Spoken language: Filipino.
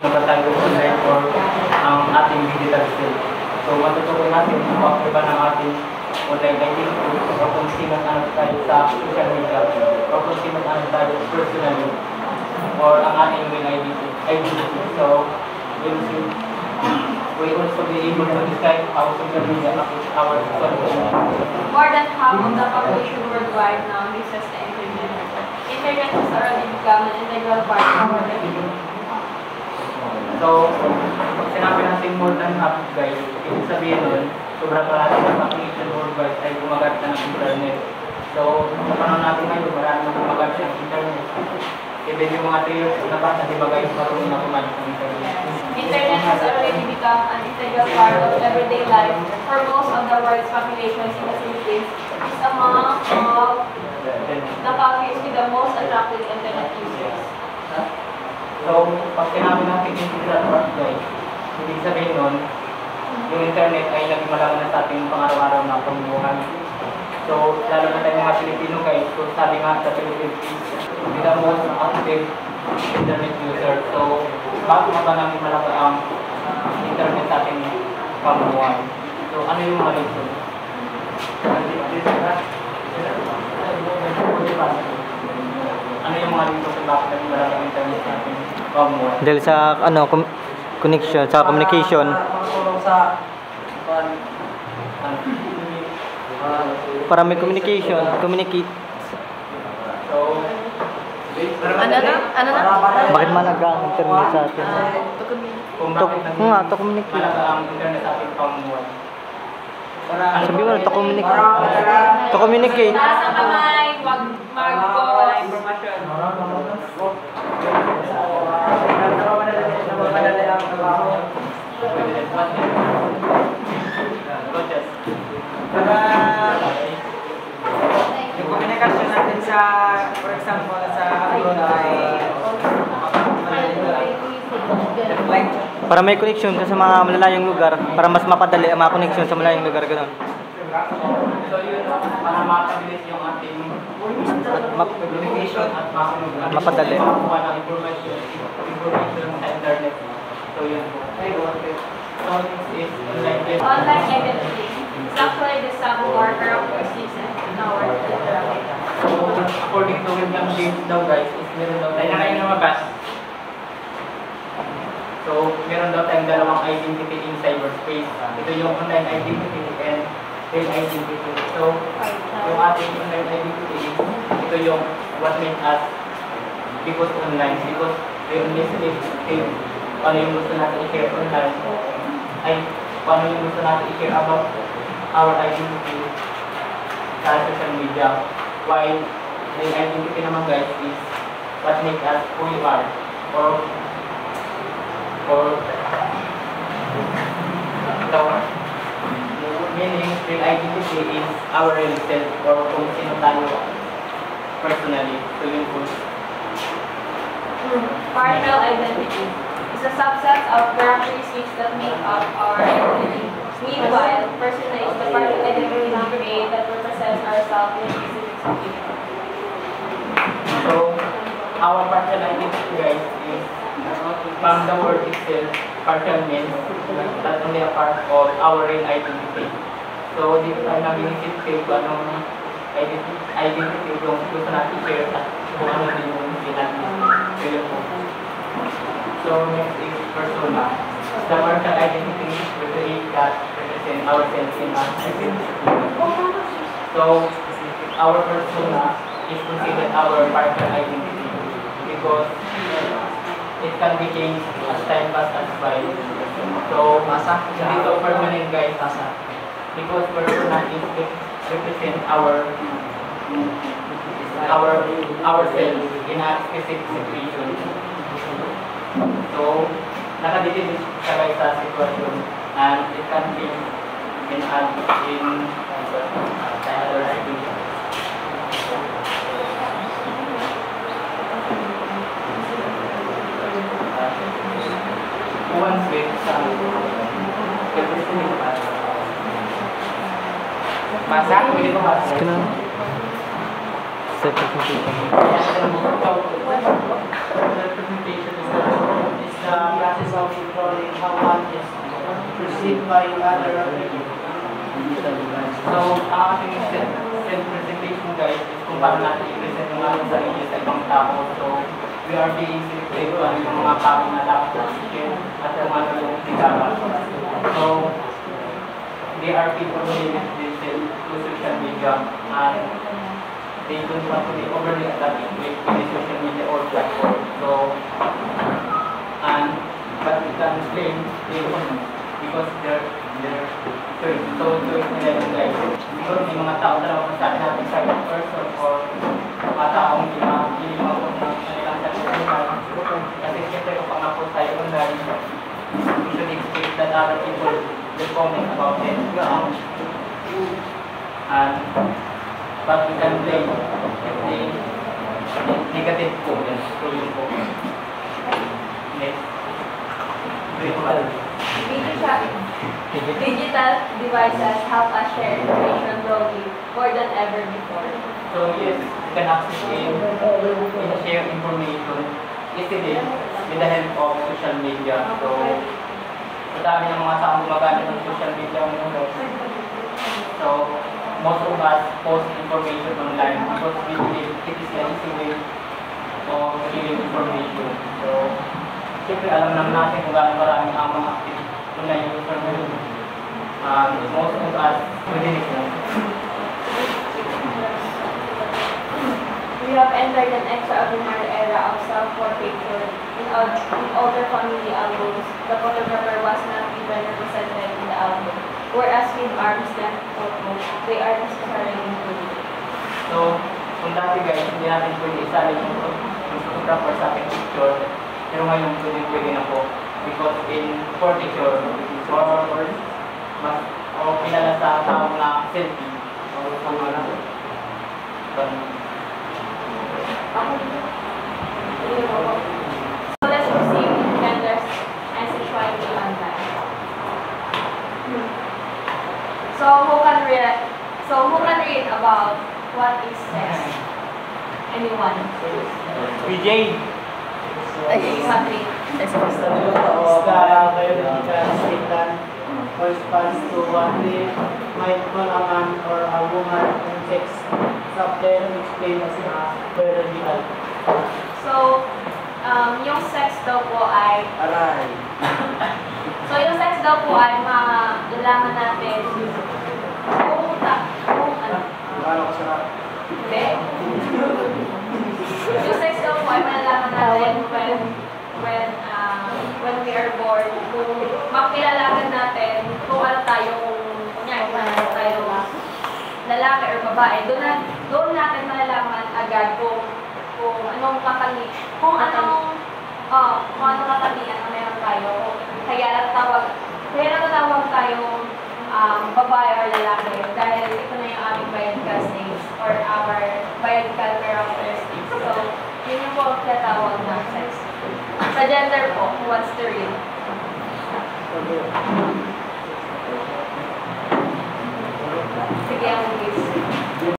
Tayo online or ang ating digital skill. So, matutukoy natin kung ako ba ng ating online identity o kung sino ano tayo sa social media o kung sino ano tayo personally or ang ating main identity. So, we also be able to describe how social media affects our social media. More than half of the population worldwide now uses the internet. Internet has already become an integral part of our life. So, pag sinabi natin more than half, guys, ibig sabihin nun, sobrang kalahati ng population worldwide ay gumagamit na ng internet. So, sa panahon natin ngayon, marami nang gumagamit ng internet. Even yung mga 3 years na bata, di ba guys, marunong na gumamit ng internet. Internet has already become an integral part of everyday life for most of the world's populations in the Philippines. It's among the countries with the most attractive internet users. So, pag sinabi natin integral part, guys, ibig sabihin nun, yung internet ay naging malaman na sa ating pang-araw-araw na pamumuhay. So, lalo na tayo mga Pilipino, guys, so sabi nga sa Philippines, with the most active internet user. So, bakit nga ba namin malaman ang internet sa ating pamumuhay? So, ano yung mga reason? Ano yung mga reason kung bakit namin malaman ang internet sa ating pamumuhay? Dahil sa connection, sa communication. Para may communication, communicate. So, Ano na? Bakit malaga ang internet sa atin? kung bakit namin to communicate. malaga ang internet sa ating pamumuhay? Sabi mo, to communicate. To communicate. Taas ang kamay, wag mag-wala informasyon. Yung komunikasyon natin sa, for example, sa abroad ay Para may connection ka sa mga malalayong lugar, para mas mapadali ang mga connection sa malalayong lugar, gano'n. So yun, para makabilis yung ating communication at mapadali. makakuha ng information sa internet. So yun po. So this is online. Online identity is actually the sum of our characteristics and our literally. So according to William James daw guys, is meron daw tayo na kayo lumabas. So meron daw tayong dalawang identity in cyberspace. Ito yung online identity and real identity. So yung ating online identity, ito yung what makes us because online, because we only say paano yung gusto natin i-share online, ay paano yung gusto natin i-share about our identity sa social media. While the identity naman guys is what makes us who we are, or meaning real identity is our real self or kung sino tayo personally. So yun po. Partial identity is a subset of characteristics that make up our identity. Meanwhile, personally, the partial identity we create that represents ourselves in a specific situation. So our partial identity guys is from the word itself, partial means not only a part of our real identity. So dito tayo nag-inisip kung anong identity yung gusto natin i-share at kung ano din yung hindi natin i-share po. So next is persona. The partial identity we create that represent ourselves in our identity. So our persona is considered our partial identity because it can be changed as time passes by. So hindi to permanent guys. Because persona is represent ourselves in a specific situation. So nakadikit siya guys sa sitwasyon and it can be in other situation. Once with some masa, hindi ko masa. Representation Representation is the process of controlling how one is perceived by other people. So, ang ating self-presentation guys is kung paano natin i-present yung ating sarili sa ibang tao. So, we are being selected kung ano yung mga tao na dapat natin at kung ano yung sigara. So, they are people who limit themselves to social media and they don't want to be overly attached with the social media or platform. So, but we can blame them because they're choice. So, choice nila yung life. Because may mga tao talaga kung saan natin silent person or mga taong hindi mapot ng kanilang sarili. Kasi siyempre kapag napot tayo online, we should expect that other people will comment about it. But we can blame the negative comments. So, yun po. Next. Digital devices help us share information broadly more than ever before. So yes, you can access and share information easily with the help of social media. So, madami ng mga taong gumagamit ng social media ngayon. So, most of us post information online because we believe it is the easy way of sharing information. So, siyempre alam naman natin kung gaano marami ang mga active online user ngayon. Most of us within it. We have entered an extraordinary era of self-portraiture. In older family albums, the photographer was not even represented in the album, whereas with arms and photos, they are necessarily included. So, kung dati guys, hindi natin pwede isali yung photographer sa ating picture, pero ngayon pwede na po. Because in portraiture, or mas kilala sa tawag na selfie, o ano na. So let's proceed with genders and sexuality online. So who can read about what is sex? Anyone? BJ! Something. Sa biological statement corresponds to what we might call a man or a woman in sex. Subtle explained as biological. So, yung sex daw po ay... Aray. So, yung sex daw po ay malalaman natin kung ano. Paano ko sa Hindi. Yung sex daw po ay malalaman natin when we are born. Kung makilalaman natin kung ano tayo, kung ano tayo lalaki or babae, doon natin malalaman agad kung anong kakalian na meron tayo. Kaya natawag tayong babae or lalaki dahil ito na yung aming biological stage or our biological characteristics. So, yun yung po ang tinatawag na sex. Sa gender po, who wants to read? Sige, ang